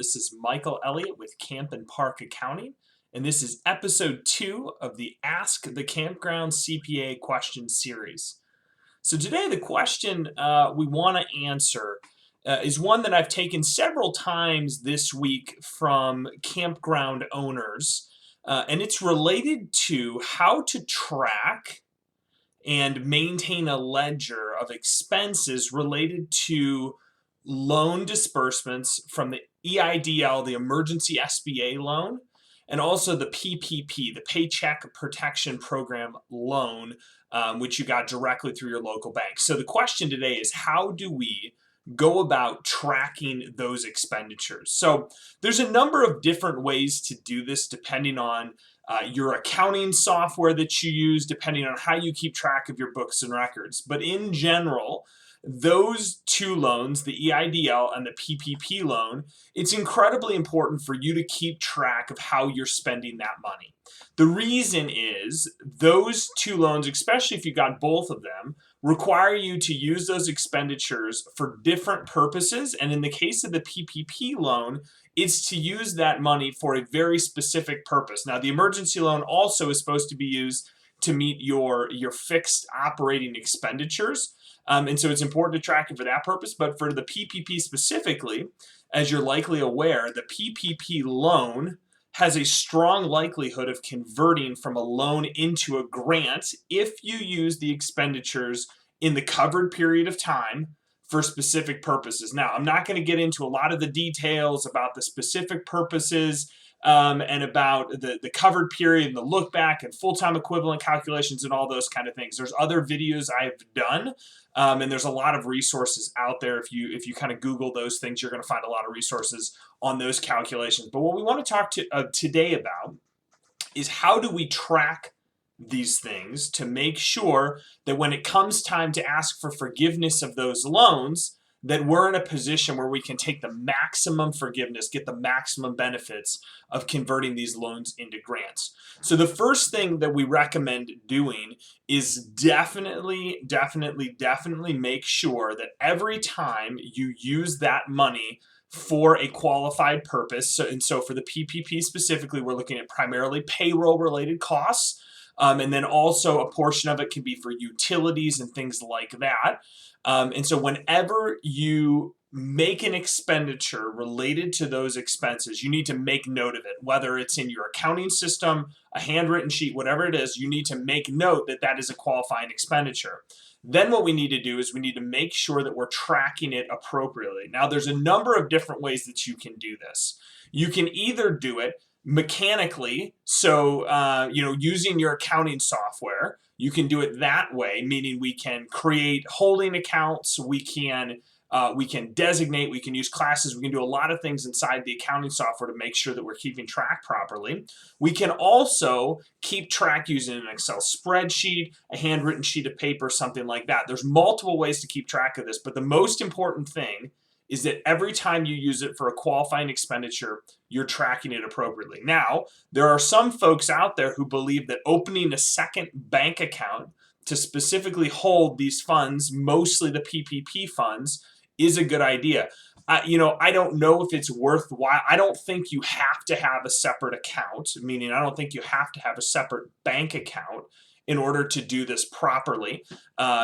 This is Michael Elliott with Camp and Park Accounting, and this is episode 2 of the Ask the Campground CPA question series. So today the question we want to answer is one that I've taken several times this week from campground owners, and it's related to how to track and maintain a ledger of expenses related to loan disbursements from the EIDL, the emergency SBA loan, and also the PPP, the Paycheck Protection Program loan, which you got directly through your local bank. So the question today is, how do we go about tracking those expenditures? So there's a number of different ways to do this depending on your accounting software that you use, depending on how you keep track of your books and records. But in general, those two loans, the EIDL and the PPP loan, it's incredibly important for you to keep track of how you're spending that money. The reason is those two loans, especially if you got both of them, require you to use those expenditures for different purposes. And in the case of the PPP loan, it's to use that money for a very specific purpose. Now, the emergency loan also is supposed to be used to meet your fixed operating expenditures. And so it's important to track it for that purpose. But for the PPP specifically, as you're likely aware, the PPP loan has a strong likelihood of converting from a loan into a grant if you use the expenditures in the covered period of time for specific purposes. Now, I'm not going to get into a lot of the details about the specific purposes and about the covered period and the look back and full-time equivalent calculations and all those kind of things. There's other videos I've done, and there's a lot of resources out there. If you kind of Google those things, you're going to find a lot of resources on those calculations. But what we want to talk today about is, how do we track these things to make sure that when it comes time to ask for forgiveness of those loans, that we're in a position where we can take the maximum forgiveness, get the maximum benefits of converting these loans into grants. So the first thing that we recommend doing is definitely make sure that every time you use that money for a qualified purpose, so for the PPP specifically, we're looking at primarily payroll-related costs, and then also a portion of it can be for utilities and things like that. And so whenever you make an expenditure related to those expenses, you need to make note of it, whether it's in your accounting system, a handwritten sheet, whatever it is, you need to make note that that is a qualifying expenditure. Then what we need to do is we need to make sure that we're tracking it appropriately. Now, there's a number of different ways that you can do this. You can either do it mechanically, so using your accounting software. You can do it that way, meaning we can create holding accounts, we can designate, we can use classes, we can do a lot of things inside the accounting software to make sure that we're keeping track properly. We can also keep track using an Excel spreadsheet, a handwritten sheet of paper, something like that. There's multiple ways to keep track of this, but the most important thing is that every time you use it for a qualifying expenditure, you're tracking it appropriately. Now, there are some folks out there who believe that opening a second bank account to specifically hold these funds, mostly the PPP funds, is a good idea. I don't know if it's worthwhile. I don't think you have to have a separate account, meaning I don't think you have to have a separate bank account in order to do this properly,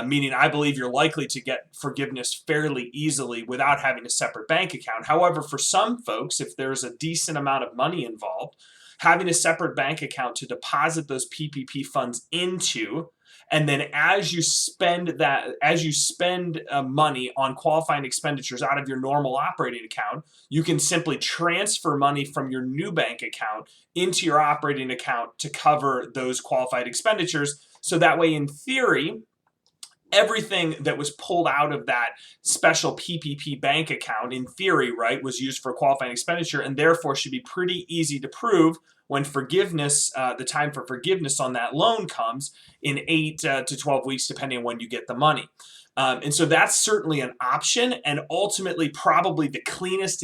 meaning I believe you're likely to get forgiveness fairly easily without having a separate bank account. However, for some folks, if there's a decent amount of money involved, having a separate bank account to deposit those PPP funds into, and then as you spend money on qualifying expenditures out of your normal operating account, you can simply transfer money from your new bank account into your operating account to cover those qualified expenditures. So that way, in theory, everything that was pulled out of that special PPP bank account, in theory, right, was used for qualifying expenditure, and therefore should be pretty easy to prove when forgiveness, the time for forgiveness on that loan comes in 8 to 12 weeks, depending on when you get the money. And so that's certainly an option, and ultimately probably the cleanest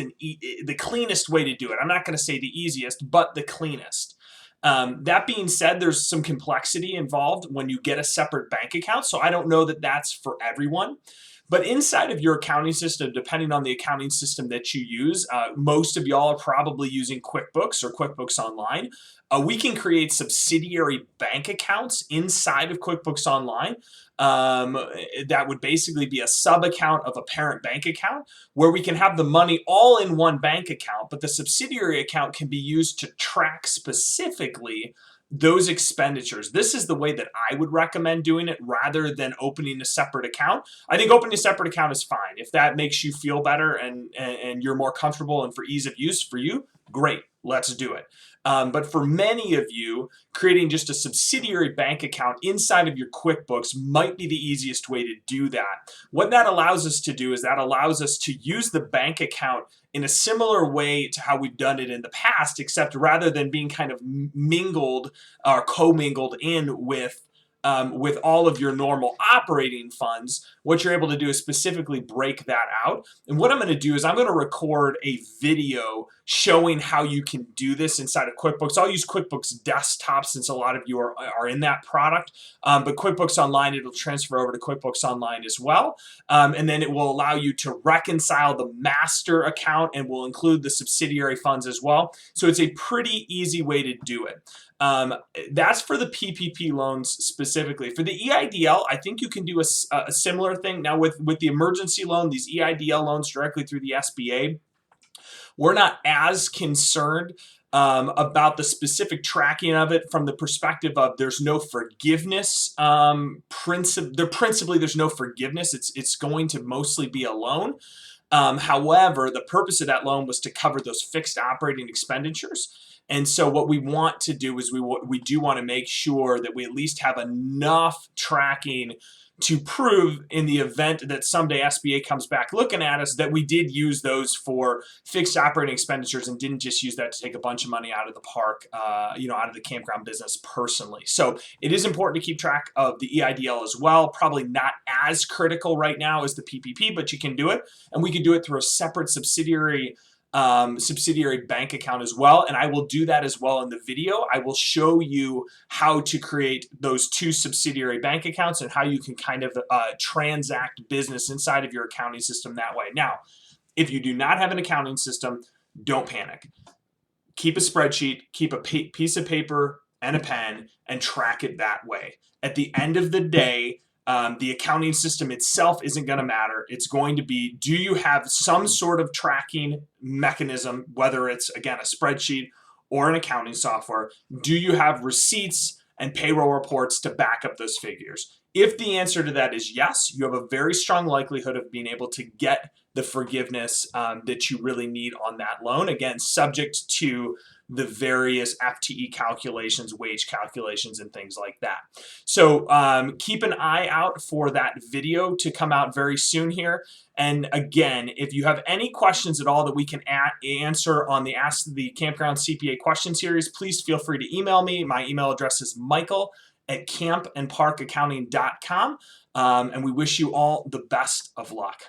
way to do it. I'm not going to say the easiest, but the cleanest. That being said, there's some complexity involved when you get a separate bank account, so I don't know that that's for everyone. But inside of your accounting system, depending on the accounting system that you use, most of y'all are probably using QuickBooks or QuickBooks Online. We can create subsidiary bank accounts inside of QuickBooks Online. That would basically be a sub account of a parent bank account where we can have the money all in one bank account, but the subsidiary account can be used to track specifically those expenditures. This is the way that I would recommend doing it rather than opening a separate account. I think opening a separate account is fine. If that makes you feel better and you're more comfortable and for ease of use for you, great, let's do it. But for many of you, creating just a subsidiary bank account inside of your QuickBooks might be the easiest way to do that. What that allows us to do is that allows us to use the bank account in a similar way to how we've done it in the past, except rather than being kind of mingled or commingled in with all of your normal operating funds, what you're able to do is specifically break that out. And what I'm going to do is I'm going to record a video showing how you can do this inside of QuickBooks. I'll use QuickBooks Desktop since a lot of you are in that product, but QuickBooks Online, it'll transfer over to QuickBooks Online as well. And then it will allow you to reconcile the master account and will include the subsidiary funds as well. So it's a pretty easy way to do it. That's for the PPP loans specifically. For the EIDL, I think you can do a similar thing. Now with the emergency loan, these EIDL loans directly through the SBA, we're not as concerned about the specific tracking of it from the perspective of there's no forgiveness. Principally, there's no forgiveness. It's going to mostly be a loan. However, the purpose of that loan was to cover those fixed operating expenditures. And so what we want to do is we do want to make sure that we at least have enough tracking to prove in the event that someday SBA comes back looking at us that we did use those for fixed operating expenditures and didn't just use that to take a bunch of money out of the park, out of the campground business personally. So it is important to keep track of the EIDL as well. Probably not as critical right now as the PPP, but you can do it. And we can do it through a separate subsidiary bank account as well, and I will do that as well in the video. I will show you how to create those two subsidiary bank accounts and how you can kind of transact business inside of your accounting system that way. Now, if you do not have an accounting system, don't panic. Keep a spreadsheet, keep a piece of paper and a pen, and track it that way. At the end of the day, the accounting system itself isn't going to matter. It's going to be, do you have some sort of tracking mechanism, whether it's, again, a spreadsheet or an accounting software? Do you have receipts and payroll reports to back up those figures? If the answer to that is yes, you have a very strong likelihood of being able to get the forgiveness that you really need on that loan. Again, subject to the various FTE calculations, wage calculations, and things like that. So keep an eye out for that video to come out very soon here. And again, if you have any questions at all that we can answer on the Ask the Campground CPA question series, please feel free to email me. My email address is michael@campandparkaccounting.com. And we wish you all the best of luck.